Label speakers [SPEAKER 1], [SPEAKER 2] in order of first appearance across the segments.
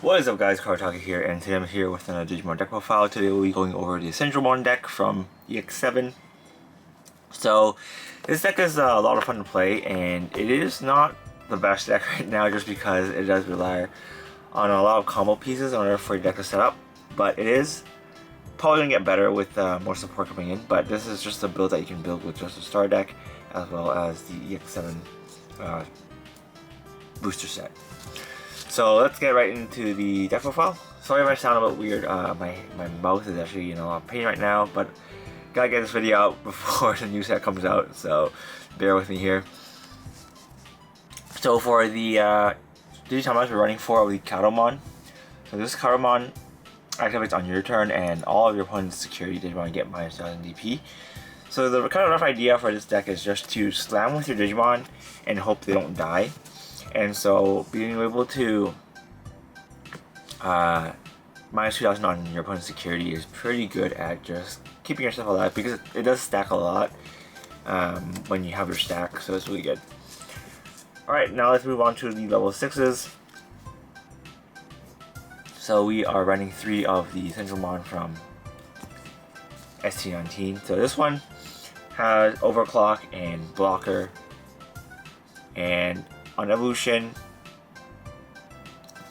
[SPEAKER 1] What is up guys, Karataka here, and today I'm here with another Digimon deck profile. Today we'll be going over the Cendrillmon deck from EX-07. So, this deck is a lot of fun to play, and it is not the best deck right now just because it does rely on a lot of combo pieces in order for your deck to set up. But it is probably going to get better with more support coming in, but this is just a build that you can build with just a star deck as well as the EX-07 booster set. So let's get right into the deck profile. Sorry if I sound a bit weird, my mouth is actually in a lot of pain right now, but gotta get this video out before the new set comes out, so bear with me here. So for the Tamers, we're running 4 of the Cendrillmon. So this Cendrillmon activates on your turn, and all of your opponent's security Digimon get minus 1000 DP. So the kind of rough idea for this deck is just to slam with your Digimon and hope they don't die. And so being able to minus 2000 on your opponent's security is pretty good at just keeping yourself alive, because it does stack a lot when you have your stack, so it's really good. Alright, now let's move on to the level 6s. So we are running 3 of the Cendrillmon from ST19. So this one has Overclock and Blocker, and on evolution,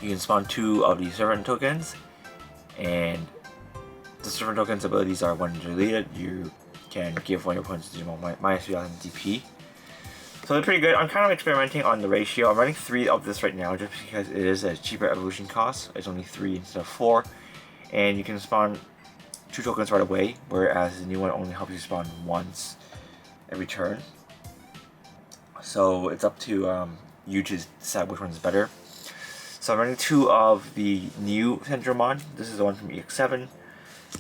[SPEAKER 1] you can spawn 2 of the servant tokens, and the servant tokens abilities are when deleted, you can give one of your opponent's Digimon minus 3000 DP. So they're pretty good. I'm kind of experimenting on the ratio. I'm running 3 of this right now just because it is a cheaper evolution cost. It's only 3 instead of 4, and you can spawn 2 tokens right away, whereas the new one only helps you spawn once every turn. So it's up to you to decide which one's better. So I'm running 2 of the new Cendrillmon. This is the one from EX-07.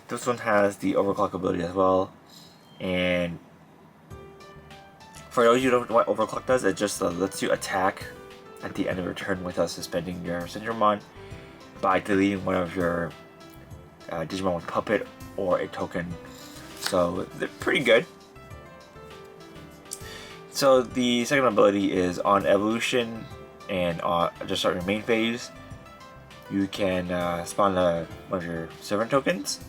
[SPEAKER 1] This one has the Overclock ability as well. And for those of you who don't know what Overclock does, it just lets you attack at the end of your turn without suspending your Cendrillmon by deleting one of your Digimon with Puppet or a token. So they're pretty good. So the second ability is on evolution and just start your main phase. You can spawn one of your servant tokens,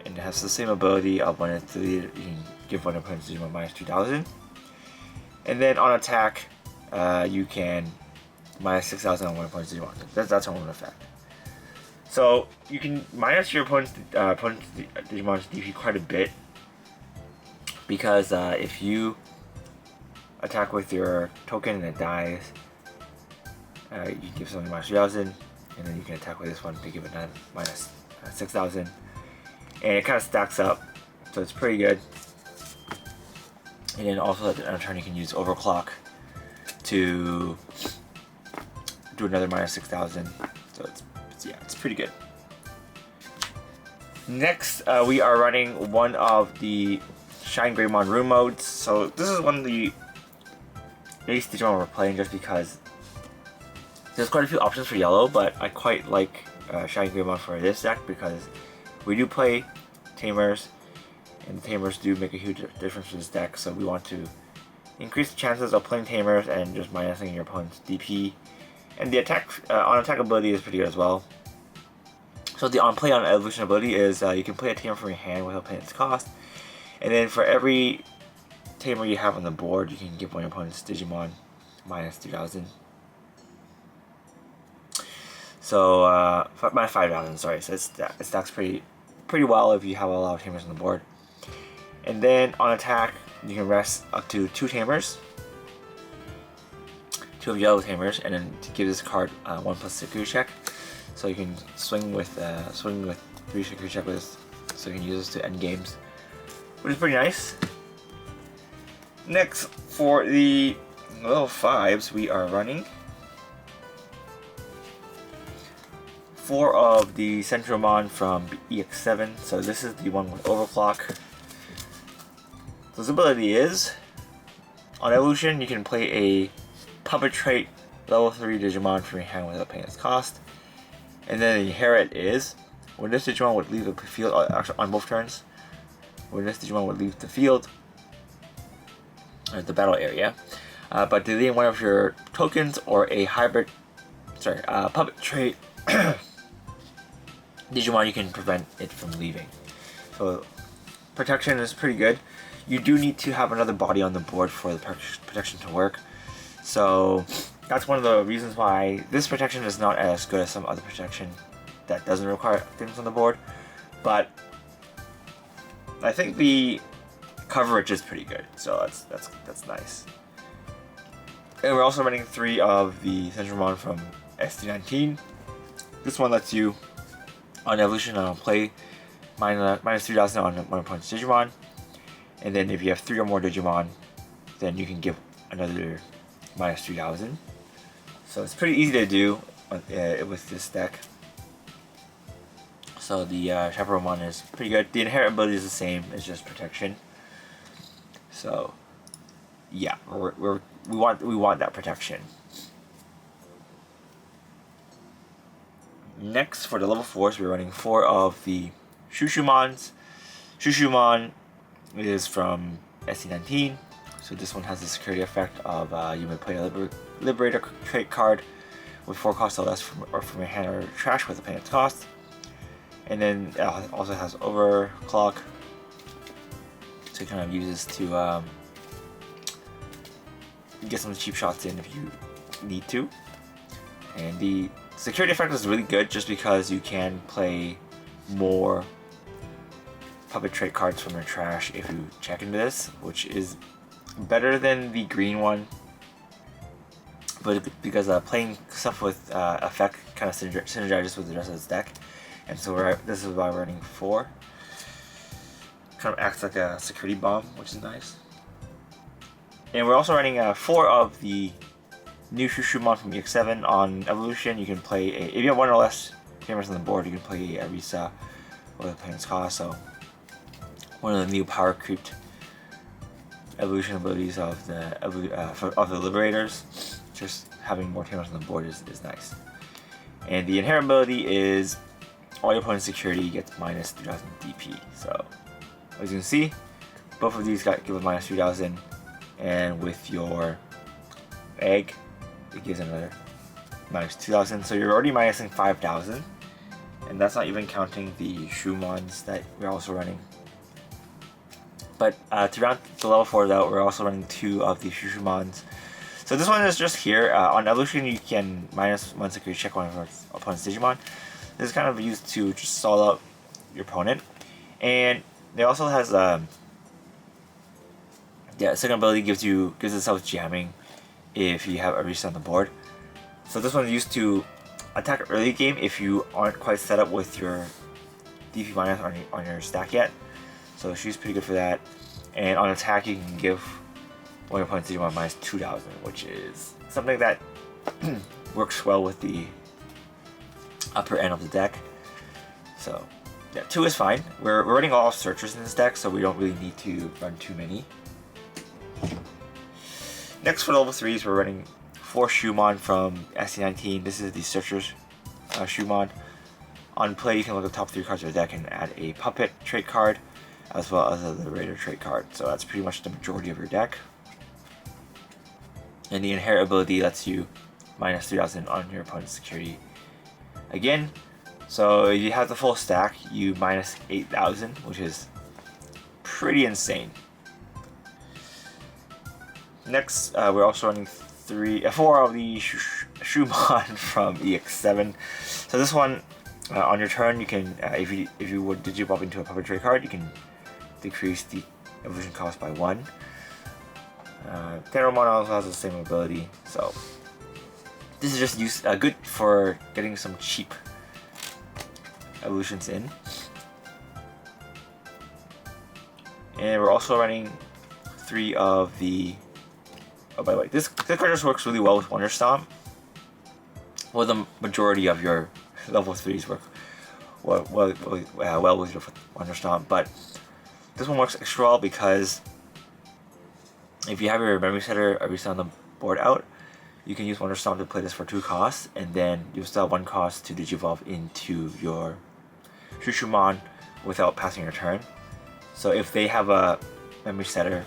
[SPEAKER 1] and it has the same ability of when it's deleted, you can give one of your opponent's Digimon minus 2000. And then on attack, you can minus 6000 on one opponent's Digimon. That's on one effect. So you can minus your opponent's Digimon's DP quite a bit, because if you attack with your token and it dies, you can give something minus 3000, and then you can attack with this one to give it minus 6000, and it kind of stacks up, so it's pretty good. And then also at the end of turn, you can use Overclock to do another minus 6000, so it's pretty good. Next, we are running one of the Shine Greymon room modes. So this is one of the base Digimon we're playing just because there's quite a few options for yellow, but I quite like Shine Greymon for this deck because we do play Tamers, and the Tamers do make a huge difference for this deck, so we want to increase the chances of playing Tamers and just minusing your opponent's DP. And the on attack ability is pretty good as well. So the on evolution ability is you can play a Tamer from your hand without paying its cost, and then for every Tamer you have on the board, you can give one of your opponent's Digimon minus 2000. So minus 5000, sorry. So it stacks pretty well if you have a lot of Tamers on the board. And then on attack, you can rest up to 2 Tamers, 2 of yellow Tamers, and then to give this card 1+ security check. So you can swing with 3 security check with this, so you can use this to end games, which is pretty nice. Next, for the level 5s, we are running 4 of the Cendrillmon from EX-07. So this is the one with Overclock. So this ability is, on evolution, you can play a Puppet trait level 3 Digimon from your hand without paying its cost. And then the inherit is, when this Digimon would leave the field, actually on both turns, when this Digimon would leave the field, or the battle area, but deleting one of your tokens or a hybrid, puppet trait Digimon, you can prevent it from leaving. So protection is pretty good. You do need to have another body on the board for the protection to work. So that's one of the reasons why this protection is not as good as some other protection that doesn't require things on the board. But I think the coverage is pretty good, so that's nice. And we're also running 3 of the Cendrillmon from SD19. This one lets you, on evolution on play, minus 3000 on 1 punch Digimon. And then if you have 3 or more Digimon, then you can give another minus 3000. So it's pretty easy to do with this deck. So the Cendrillmon is pretty good. The inherent ability is the same, it's just protection. So yeah, we want that protection. Next, for the level 4s, we're running 4 of the Shushumons. Shushumon is from SC19, so this one has the security effect of you may play a Liberator trait card with 4 costs or less from your hand or trash with a payment cost. And then it also has Overclock, so it kind of uses to get some cheap shots in if you need to. And the security effect is really good just because you can play more puppet trait cards from your trash if you check into this, which is better than the green one. But because playing stuff with effect kind of synergizes with the rest of this deck, and so this is why we're running 4. Kind of acts like a security bomb, which is nice. And we're also running 4 of the new Shushumon from EX-07 on evolution. You can play if you have 1 or less Tamers on the board, you can play a Risa with a payment's cost. So one of the new power creeped evolution abilities of the Liberators. Just having more Tamers on the board is nice. And the inherent ability is all your opponent's security gets minus 3000 DP. So as you can see, both of these give a minus 3000, and with your egg, it gives another minus 2000. So you're already minusing 5000, and that's not even counting the Shumons that we're also running. But to round the level 4 though, we're also running 2 of the Shushumons. So this one is just here. On evolution, you can minus 1 security check one of your opponent's Digimon. This is kind of used to just stall out your opponent. And it also has second ability gives itself jamming if you have a reset on the board. So this one is used to attack early game if you aren't quite set up with your DP minus on your stack yet. So she's pretty good for that. And on attack, you can give one of your opponent's Digimon minus 2000, which is something that works well with the upper end of the deck. So yeah, 2 is fine. We're running all searchers in this deck, so we don't really need to run too many. Next, for level 3s, we're running 4 Shumon from SC19. This is the searchers Shumon. On play, you can look at the top 3 cards of the deck and add a puppet trait card as well as a Liberator trait card. So that's pretty much the majority of your deck. And the inherent ability lets you minus 3000 on your opponent's security again. So if you have the full stack, you minus 8000, which is pretty insane. Next, we're also running 4 of the Shumon from EX-07. So this one, on your turn, you can, if you would Digipop into a puppet trait card, you can decrease the evolution cost by 1. Cendrillmon also has the same ability, so this is just good for getting some cheap evolutions in. And we're also running 3 of the. Oh, by the way, this card just works really well with Wonder Stomp. Well, the majority of your level 3s work well with your Wonder Stomp, but this one works extra well because if you have your memory setter or reset on the board out, you can use Wonder Stomp to play this for 2 costs, and then you still have 1 cost to Digivolve into your Shushumon without passing your turn. So if they have a memory setter,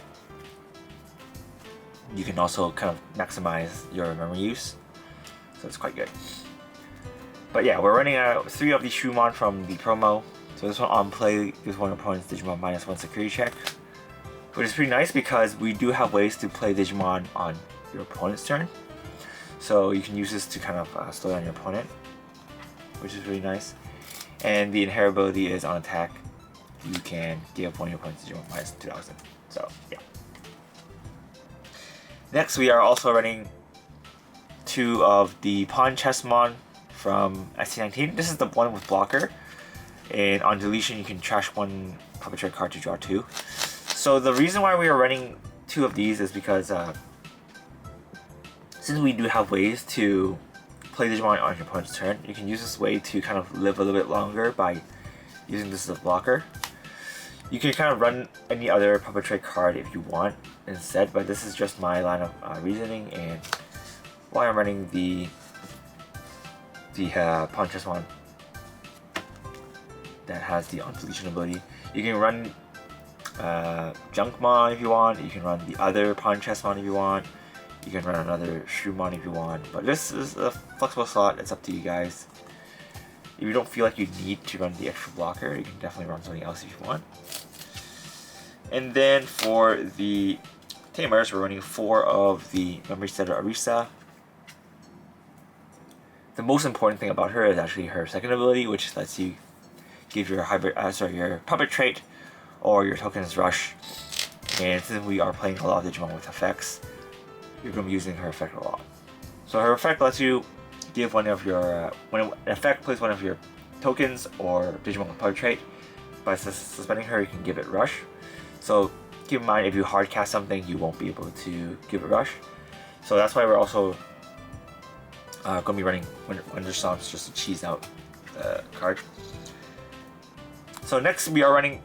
[SPEAKER 1] you can also kind of maximize your memory use. So it's quite good. But yeah, we're running 3 of the Digimon from the promo. So this one on play gives one opponent's Digimon -1 security check, which is pretty nice because we do have ways to play Digimon on your opponent's turn. So you can use this to kind of slow down your opponent, which is really nice. And the inherent ability is on attack, you can give one of your opponent's Digimon -2000. So yeah. Next, we are also running 2 of the Pawn Chessmon from ST19. This is the one with blocker, and on deletion you can trash 1 puppet trade card to draw 2. So the reason why we are running 2 of these is because since we do have ways to play Digimon on your opponent's turn, you can use this way to kind of live a little bit longer by using this as a blocker. You can kind of run any other puppet trade card if you want instead, but this is just my line of reasoning, and why I'm running the Pawn Chessmon that has the on-deletion ability. You can run Junkmon if you want, you can run the other Pawn Chessmon if you want, you can run another Shrewmon if you want, but this is a flexible slot, it's up to you guys. If you don't feel like you need to run the extra blocker, you can definitely run something else if you want. And then for the Tamers, we're running 4 of the Memory Setter Arisa. The most important thing about her is actually her second ability, which lets you give your your puppet trait or your tokens rush. And since we are playing a lot of Digimon with effects, you're going to be using her effect a lot. So her effect lets you give one of your when an effect plays one of your tokens or Digimon with puppet trait. By suspending her, you can give it rush. So keep in mind, if you hard cast something, you won't be able to give it rush. So that's why we're also going to be running Wonder Stomps just to cheese out the card. So next we are running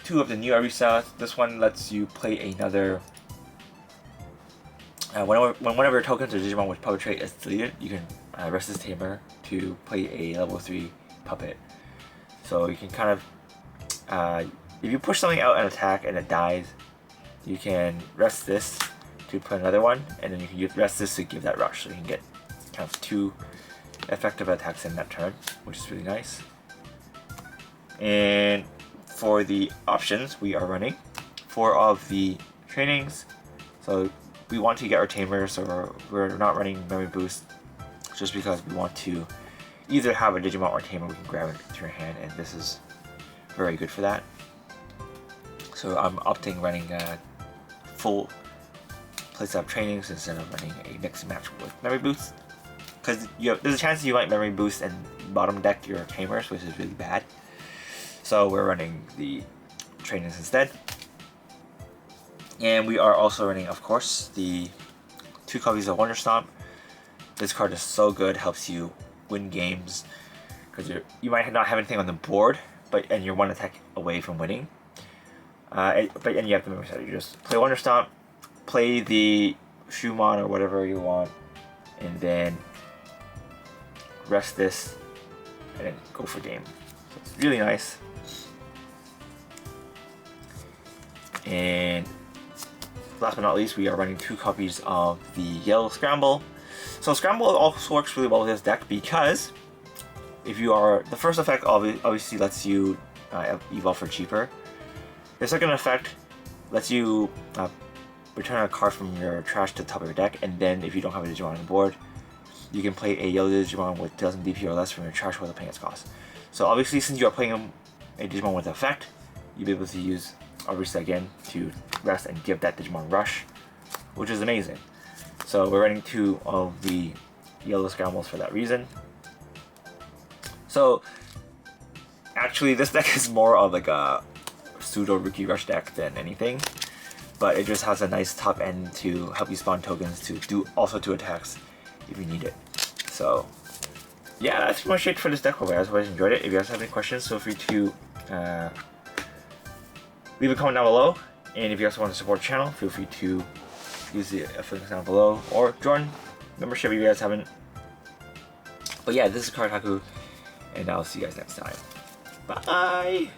[SPEAKER 1] 2 of the new Arisa. This one lets you play another. When one of your tokens or Digimon with puppet trait is deleted, you can rest this Tamer to play a level 3 puppet. So you can kind of, if you push something out and attack and it dies, you can rest this to put another one, and then you can rest this to give that rush. So you can get kind of 2 effective attacks in that turn, which is really nice. And for the options, we are running 4 of the trainings. So we want to get our Tamers, so we're not running Memory Boost just because we want to either have a Digimon or Tamer we can grab into your hand, and this is very good for that. So I'm opting running full play-style trainings instead of running a mix and match with Memory Boost, because there's a chance you might Memory Boost and bottom deck your Tamers, which is really bad. So we're running the trainings instead. And we are also running, of course, the 2 copies of Wonder Stomp. This card is so good, helps you win games, because you might not have anything on the board, and you're 1 attack away from winning. And you have to remember that you just play Wonder Stomp, play the Shrewmon or whatever you want, and then rest this, and then go for game. So it's really nice. And last but not least, we are running 2 copies of the Yellow Scramble. So Scramble also works really well with this deck because if you are, the first effect obviously lets you evolve for cheaper. The second effect lets you return a card from your trash to the top of your deck, and then if you don't have a Digimon on the board, you can play a yellow Digimon with 2000 DP or less from your trash without paying its cost. So obviously, since you are playing a Digimon with effect, you'll be able to use Arisa again to rest and give that Digimon rush, which is amazing. So we're running 2 of the Yellow Scrambles for that reason. So actually, this deck is more of like a pseudo rookie rush deck than anything, but it just has a nice top end to help you spawn tokens to do also 2 attacks if you need it. So yeah, that's pretty much it for this deck. Hope you guys enjoyed it. If you guys have any questions, feel free to leave a comment down below, and if you guys want to support the channel, feel free to use the affiliate down below or join membership if you guys haven't. But yeah, this is Kartaku, and I'll see you guys next time. Bye!